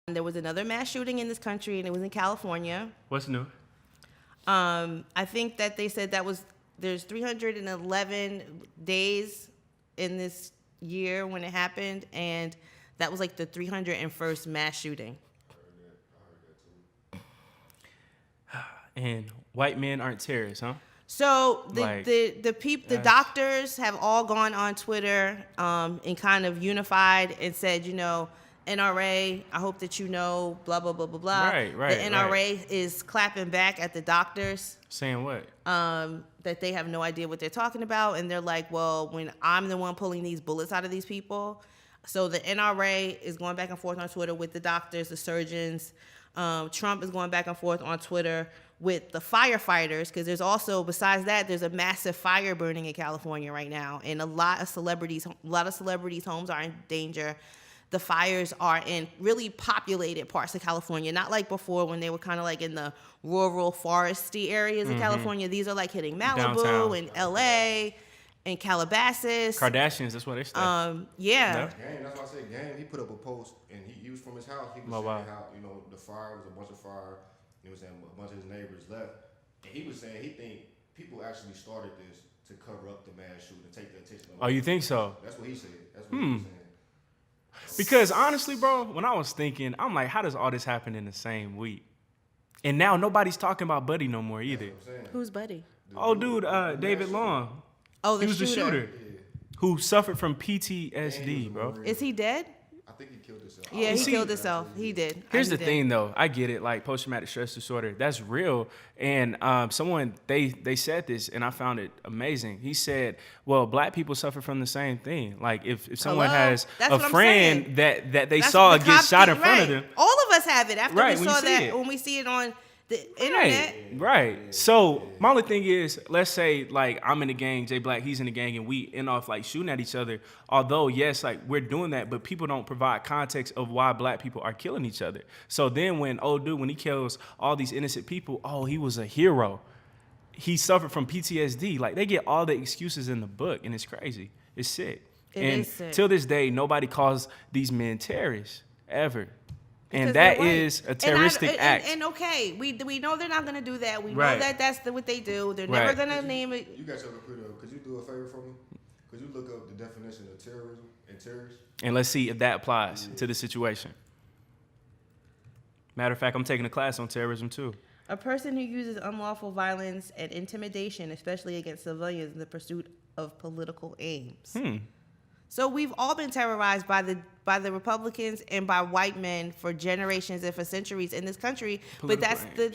There was another mass shooting in this country, and it was in California. What's new? I think that they said there's 311 days in this year when it happened, and that was like the 301st mass shooting. And white men aren't terrorists, huh? So the doctors have all gone on Twitter and kind of unified and said, NRA, I hope that you know, blah, blah, blah, blah, blah. Right. The NRA is clapping back at the doctors. Saying what? That they have no idea what they're talking about. And they're like, well, when I'm the one pulling these bullets out of these people. So the NRA is going back and forth on Twitter with the doctors, the surgeons. Trump is going back and forth on Twitter with the firefighters, because there's also, besides that, there's a massive fire burning in California right now. And a lot of celebrities' homes are in danger. The fires are in really populated parts of California, not like before when they were kind of like in the rural foresty areas of California. These are like hitting Malibu Downtown. and LA and Calabasas. Kardashians, that's what they say. Yeah. No? Game, that's why I said Game. He put up a post, and he was from his house. He was saying how the fire was a bunch of fire. He was saying a bunch of his neighbors left, and he was saying he think people actually started this to cover up the mass shooting, take the attention. Oh, you think so? That's what he said. That's what he was saying. Because honestly, bro, when I was thinking, I'm like, how does all this happen in the same week? And now nobody's talking about Buddy no more either. Who's Buddy? David Long. Oh, He was the shooter who suffered from PTSD, bro. Is he dead? I think he killed himself. Yeah, he killed himself. He did. Here's the thing, though. I get it. Like post-traumatic stress disorder, that's real. And someone they said this, and I found it amazing. He said, "Well, black people suffer from the same thing. Like if someone has a friend that they saw get shot in front of them, all of us have it. After we saw that, when we see it on the internet, right? So my only thing is, let's say like I'm in the gang, Jay Black, he's in the gang, and we end off like shooting at each other. Although yes, like we're doing that, but people don't provide context of why black people are killing each other. So then when when he kills all these innocent people, oh, he was a hero. He suffered from PTSD. Like they get all the excuses in the book, and it's crazy. It's sick. It is sick. Till this day, nobody calls these men terrorists ever. And because that is a terroristic act. And okay, we know they're not going to do that. We know that that's what they do. They're Right. never going to name it. You got your computer. Could you do a favor for me? Could you look up the definition of terrorism and terrorists? And let's see if that applies to the situation. Matter of fact, I'm taking a class on terrorism too. A person who uses unlawful violence and intimidation, especially against civilians, in the pursuit of political aims. So we've all been terrorized by the Republicans and by white men for generations and for centuries in this country. But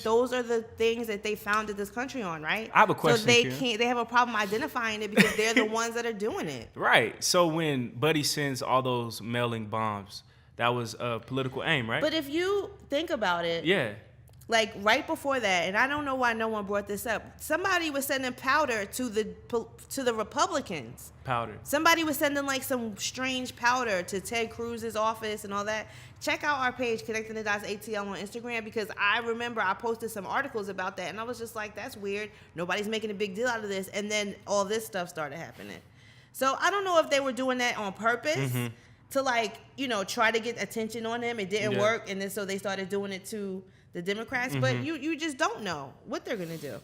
those are the things that they founded this country on, right? I have a question. So they have a problem identifying it because they're the ones that are doing it. Right. So when Buddy sends all those mailing bombs, that was a political aim, right? But if you think about it, like right before that, and I don't know why no one brought this up. Somebody was sending powder to the Republicans. Powder. Somebody was sending like some strange powder to Ted Cruz's office and all that. Check out our page, Connecting the Dots ATL on Instagram, because I remember I posted some articles about that, and I was just like, that's weird. Nobody's making a big deal out of this, and then all this stuff started happening. So I don't know if they were doing that on purpose to try to get attention on them. It didn't work, and then so they started doing it to the Democrats, but you just don't know what they're gonna do.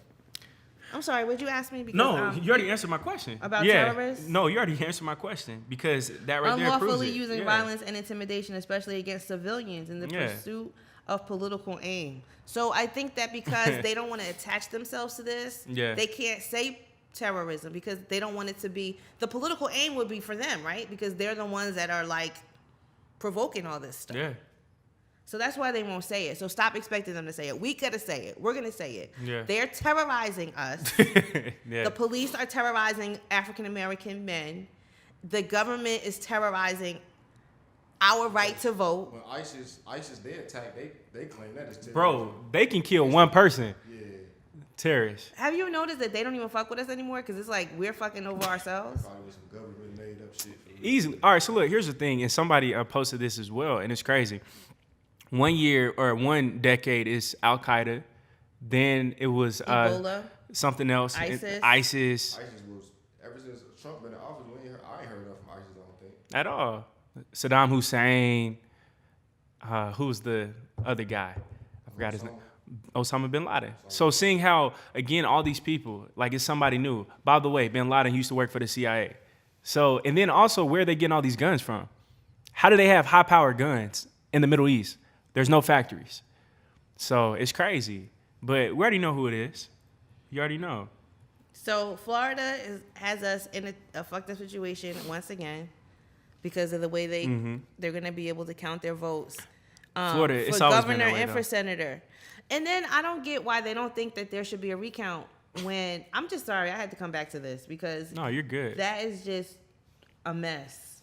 I'm sorry, would you ask me? Because, no, you already answered my question. About terrorists? No, you already answered my question because that right there proves it. Unlawfully using violence and intimidation, especially against civilians in the pursuit of political aim. So I think that because they don't want to attach themselves to this, they can't say terrorism because they don't want it to be, the political aim would be for them, right? Because they're the ones that are like provoking all this stuff. Yeah. So that's why they won't say it. So stop expecting them to say it. We gotta say it. We're gonna say it. Yeah. They're terrorizing us. The police are terrorizing African American men. The government is terrorizing our right to vote. When ISIS they attack, they claim that as terrorism. Bro, they can kill one person. Terrorists. Have you noticed that they don't even fuck with us anymore? Because it's like we're fucking over ourselves. Probably some government made up shit. Easily. All right, so look, here's the thing, and somebody posted this as well, and it's crazy. 1 year or 1 decade is Al Qaeda, then it was Ebola, something else. ISIS. ISIS was ever since Trump been in office. I ain't heard enough from ISIS. I don't think At all. Saddam Hussein. who's the other guy? I forgot his name. Osama bin Laden. So seeing how, again, all these people, like it's somebody new. By the way, bin Laden used to work for the CIA. So, and then also where are they getting all these guns from? How do they have high-powered guns in the Middle East? There's no factories. So it's crazy. But we already know who it is. You already know. So Florida has us in a fucked up situation once again because of the way they're going to be able to count their votes. Florida, for it's always been governor that way, and for though. senator. And then I don't get why they don't think that there should be a recount when I'm just sorry I had to come back to this because No, you're good. that is just a mess.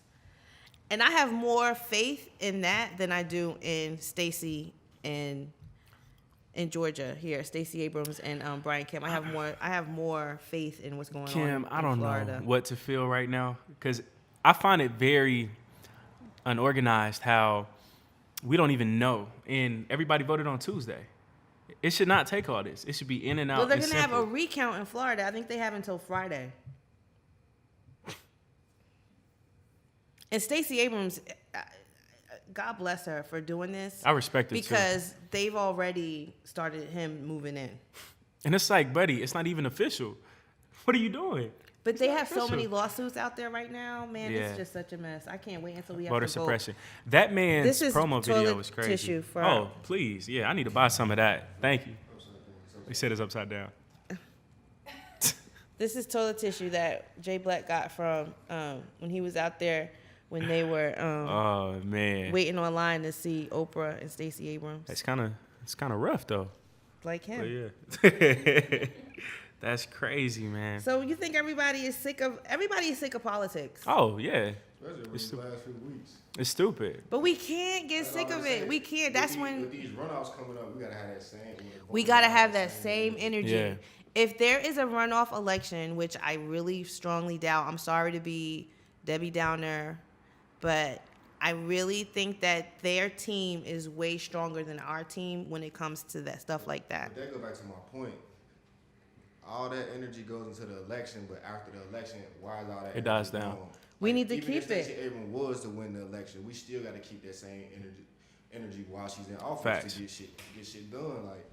And I have more faith in that than I do in Stacey and in Georgia here, Stacey Abrams and Brian Kemp. I have more faith in what's going on. Kim, I don't Florida. know what to feel right now because I find it very unorganized how we don't even know. And everybody voted on Tuesday. It should not take all this. It should be in and out. Well, they're and going to have a simple. recount in Florida. I think they have until Friday. And Stacey Abrams, God bless her for doing this. I respect it because they've already started him moving in. And it's like, buddy, it's not even official. What are you doing? But they have so official. many lawsuits out there right now, man. Yeah. It's just such a mess. I can't wait until we have Voter to suppression. That man's This is promo video toilet was crazy. tissue for- Oh, please. Yeah, I need to buy some of that. Thank you. They said it's upside down. This is toilet tissue that Jay Black got from when he was out there when they were Oh, man. waiting online to see Oprah and Stacey Abrams. It's kind of rough, though. Like him. But yeah. That's crazy, man. So you think everybody is sick of politics? Oh, yeah. Especially these last few weeks. It's stupid. But we can't get sick all of I'm it. saying. We can't. With That's these- when with these runoffs coming up, we gotta have that same. we got to have that same energy. Yeah. If there is a runoff election, which I really strongly doubt, I'm sorry to be Debbie Downer, but I really think that their team is way stronger than our team when it comes to that stuff like that. But that go back to my point. All that energy goes into the election, but after the election, why is all that? It dies energy down. gone? We need to even keep if Stacey it. Abrams was to win the election, we still got to keep that same energy while she's in office Facts. to get shit done. Like,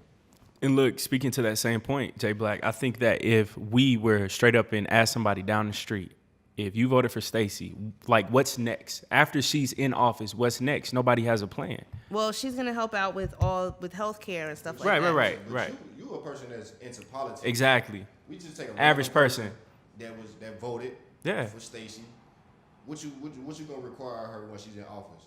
And look, speaking to that same point, Jay Black, I think that if we were straight up and asked somebody down the street, if you voted for Stacey, like what's next? After she's in office, what's next? Nobody has a plan. Well, she's gonna help out with healthcare and stuff like Right, that. right. but you a person that's into politics. Exactly. We just take a Average random person. that voted Yeah. for Stacey. What you gonna require her when she's in office?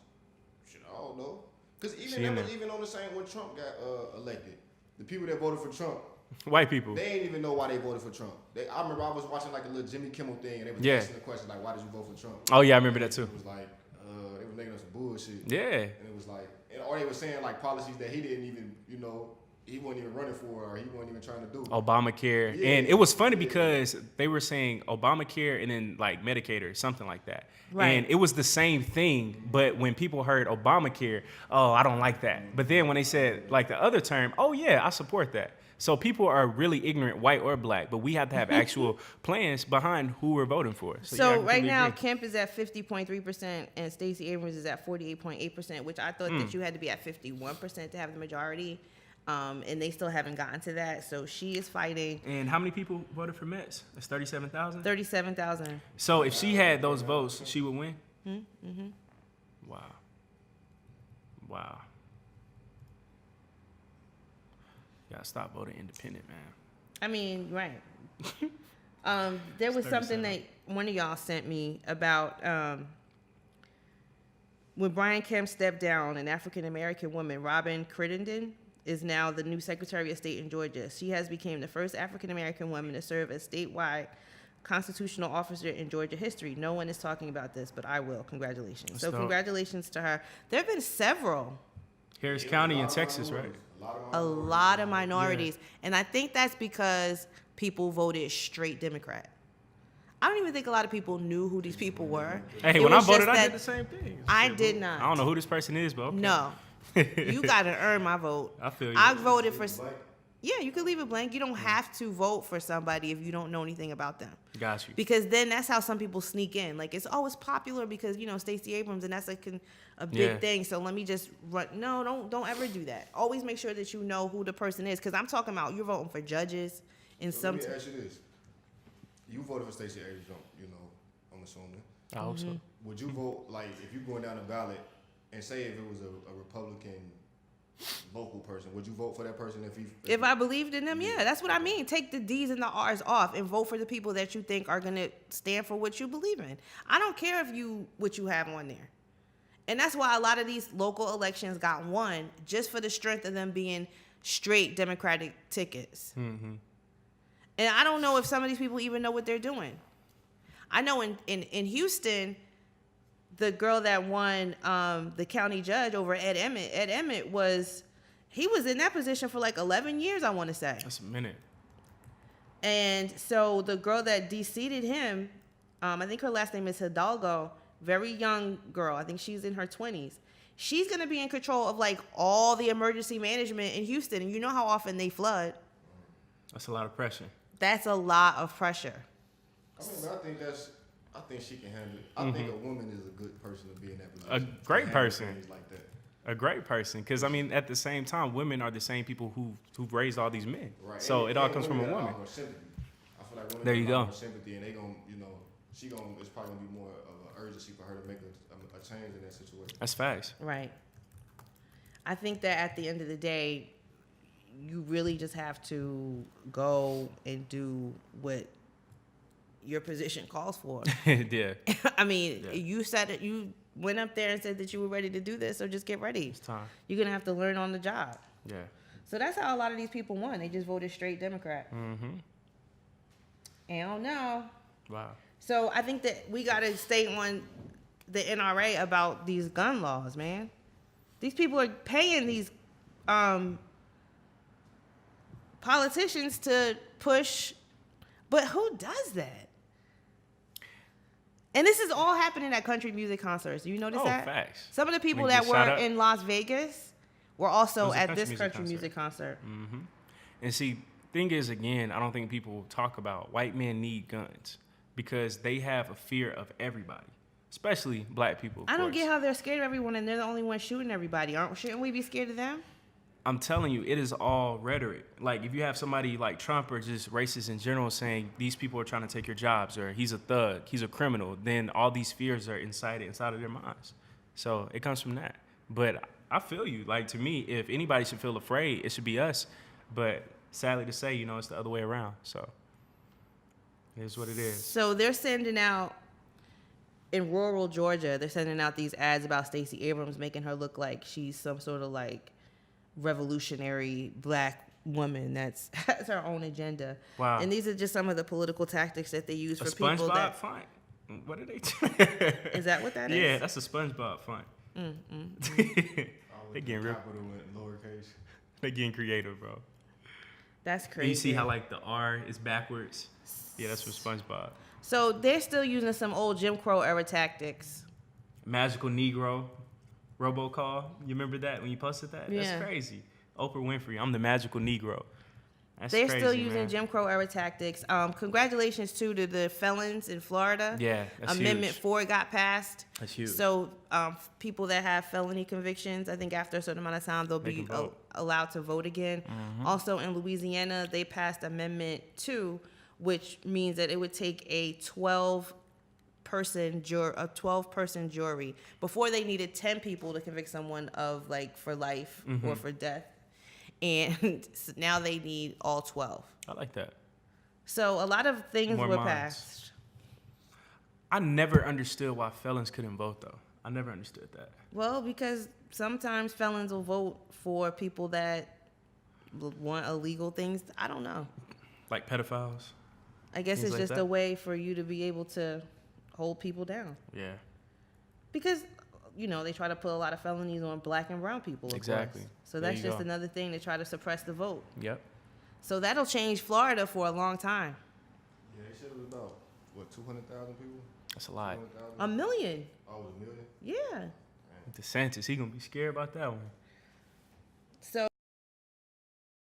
Shit, I don't know. Because even on the same when Trump got elected, the people that voted for Trump, White people. they ain't even know why they voted for Trump. I remember I was watching like a little Jimmy Kimmel thing, and they was Yeah. asking the question like, "Why did you vote for Trump?" Oh, yeah, I remember that too. It was like they were making us some bullshit. Yeah. And it was like, or they were saying like policies that he didn't even, he wasn't even running for, or he wasn't even trying to do. Obamacare. Yeah. And it was funny because they were saying Obamacare and then like Medicaid or something like that. Right. And it was the same thing, but when people heard Obamacare, oh, I don't like that. But then when they said like the other term, oh yeah, I support that. So people are really ignorant, white or black, but we have to have actual plans behind who we're voting for. So yeah, I right completely now, agree. Kemp is at 50.3% and Stacey Abrams is at 48.8%, which I thought that you had to be at 51% to have the majority. And they still haven't gotten to that. So she is fighting And how many people voted for Metz? That's 37,000? 37,000. So if she had those votes, she would win? Mm-hmm. Wow. Wow. Gotta stop voting independent, man. I mean, right. There was something that one of y'all sent me about when Brian Kemp stepped down, an African-American woman, Robin Crittenden, is now the new Secretary of State in Georgia. She has become the first African-American woman to serve as statewide constitutional officer in Georgia history. No one is talking about this, but I will. Congratulations. That's So dope. congratulations to her. There have been several. Harris County in Texas, right? A lot of minorities. And I think that's because people voted straight Democrat. I don't even think a lot of people knew who these people were. Hey, It when I was voted, just I that did the same thing. I did not. I don't know who this person is, but okay. No. You got to earn my vote. I feel you. I voted for... Yeah, you could leave it blank. You don't have to vote for somebody if you don't know anything about them. Got you. Because then that's how some people sneak in. Like, it's always popular because, Stacey Abrams, and that's a big thing. So let me just run. No, don't ever do that. Always make sure that you know who the person is. Because I'm talking about you're voting for judges and So let me ask you this. You voted for Stacey Abrams, I'm assuming. I hope so. Would you vote, like, if you're going down the ballot, and say if it was a Republican local person, would you vote for that person if I believed in them? Yeah, that's what I mean. Take the D's and the R's off and vote for the people that you think are going to stand for what you believe in. I don't care what you have on there. And that's why a lot of these local elections got won just for the strength of them being straight Democratic tickets. Mm-hmm. And I don't know if some of these people even know what they're doing. I know in Houston, the girl that won the county judge over Ed Emmett was in that position for like 11 years, I want to say. That's a minute. And so the girl that de-seated him, I think her last name is Hidalgo, very young girl. I think she's in her 20s. She's going to be in control of like all the emergency management in Houston. And you know how often they flood. That's a lot of pressure. That's a lot of pressure. I think she can handle it. I think a woman is a good person to be in that position. A great person. Like that. A great person. Because, at the same time, women are the same people who've raised all these men. Right. So it all comes from a woman. I feel like women there you go. More sympathy, and they going to, it's probably going to be more of an urgency for her to make a change in that situation. That's facts. Right. I think that at the end of the day, you really just have to go and do what your position calls for. Yeah. You said it. You went up there and said that you were ready to do this, so just get ready. It's time. You're going to have to learn on the job. Yeah. So that's how a lot of these people won. They just voted straight Democrat. Mm-hmm. I don't know. Wow. So I think that we got to stay on the NRA about these gun laws, man. These people are paying these politicians to push, but who does that? And this is all happening at country music concerts. You notice that? Facts. Some of the people that were in Las Vegas were also at this country music concert. Mm-hmm. And see, thing is, again, I don't think people talk about white men need guns because they have a fear of everybody, especially black people. I don't get how they're scared of everyone and they're the only ones shooting everybody. Shouldn't we be scared of them? I'm telling you, it is all rhetoric. Like, if you have somebody like Trump or just racists in general saying these people are trying to take your jobs or he's a thug, he's a criminal, then all these fears are inside of their minds. So it comes from that. But I feel you. Like, to me, if anybody should feel afraid, it should be us. But sadly to say, it's the other way around. So it is what it is. So they're sending out, in rural Georgia, they're sending out these ads about Stacey Abrams, making her look like she's some sort of like revolutionary black woman that's has her own agenda. Wow. And these are just some of the political tactics that they use for people that. Font? What are they? Is that what that is? Yeah, that's a SpongeBob font. They getting real. Capital and lowercase. They getting creative, bro. That's crazy. And you see how like the R is backwards? Yeah, that's from SpongeBob. So they're still using some old Jim Crow era tactics. Magical Negro. Robocall, you remember that when you posted that? Yeah. That's crazy. Oprah Winfrey, I'm the magical Negro. They're crazy, still using man. Jim Crow era tactics. Congratulations to the felons in Florida. Yeah, that's Amendment huge. 4 got passed. That's huge. So people that have felony convictions, I think after a certain amount of time, they'll be allowed to vote again. Mm-hmm. Also in Louisiana, they passed Amendment 2, which means that it would take a 12-person jury. Before, they needed 10 people to convict someone of like for life or for death. And now they need all 12. I like that. So a lot of things More were minds. passed. I never understood why felons couldn't vote, though. I never understood that. Well, because sometimes felons will vote for people that want illegal things. I don't know. Like pedophiles? I guess Things it's like just that? a way for you to be able to hold people down. Yeah. Because, they try to put a lot of felonies on black and brown people. Exactly. Course. So There that's you just go. another thing to try to suppress the vote. Yep. So that'll change Florida for a long time. Yeah, they said it was about, 200,000 people? That's a lot. 200,000? 1 million. Oh, it was a million? Yeah. DeSantis, he gonna be scared about that one. So